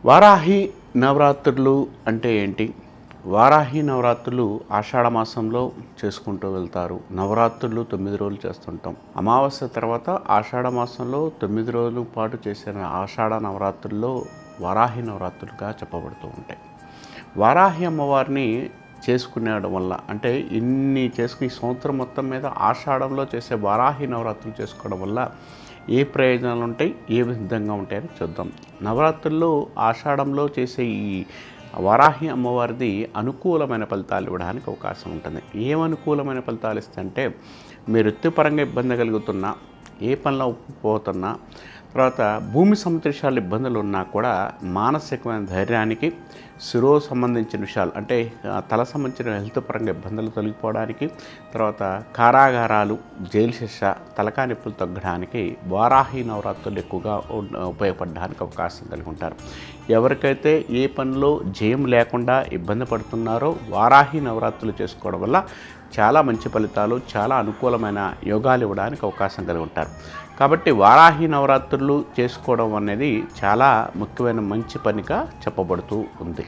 వారాహి నవరాత్రులు అంటే ఏంటి? వారాహి నవరాత్రులు ఆషాఢ మాసంలో చేసుకుంటూ వెళ్తారు. నవరాత్రులు 9 రోజులు చేస్తుంటాం. అమావాస్య తర్వాత ఆషాఢ మాసంలో 9 రోజుల పాటు చేసిన ఆషాఢ నవరాత్రుల్లో వారాహి నవరాత్రులుగా చెప్పబడుతూ ఉంటాయి. వారాహి అమ్మవారిని చేసుకునేయడం వల్ల అంటే ఈ సంవత్సరం మొత్తం మీద ఆషాఢంలో చేసే వారాహి నవరాత్రులు చేసుకోవడం వల్ల ఏ ప్రయోజనాలు ఉంటాయి, ఏ విధంగా ఉంటాయని చూద్దాం. నవరాత్రుల్లో ఆషాఢంలో చేసే ఈ వారాహి అమ్మవారిది అనుకూలమైన ఫలితాలు ఇవ్వడానికి అవకాశం ఉంటుంది. ఏమనుకూలమైన ఫలితాలు ఇస్తాయంటే, మీరు వృత్తిపరంగా ఇబ్బంది కలుగుతున్నా, ఏ పనిలో పోతున్నా, తర్వాత భూమి సంబంధించిన ఇబ్బందులు ఉన్నా కూడా మానసికమైన ధైర్యానికి, శిరో సంబంధించిన విషయాలు అంటే తల సంబంధించిన హెల్త్ పరంగా ఇబ్బందులు తొలగిపోవడానికి, తర్వాత కారాగారాలు, జైలు శిక్ష, తలకాయ నొప్పులు తగ్గడానికి వారాహి నవరాత్రులు ఎక్కువగా ఉపయోగపడడానికి అవకాశం కలిగి ఉంటారు. ఎవరికైతే ఏ పనిలో జయం లేకుండా ఇబ్బంది పడుతున్నారో వారాహి నవరాత్రులు చేసుకోవడం వల్ల చాలా మంచి ఫలితాలు, చాలా అనుకూలమైన యోగాలు ఇవ్వడానికి అవకాశం కలిగి ఉంటారు. కాబట్టి వారాహి నవరాత్రులు చేసుకోవడం అనేది చాలా ముఖ్యమైన మంచి పనిగా చెప్పబడుతూ ఉంది.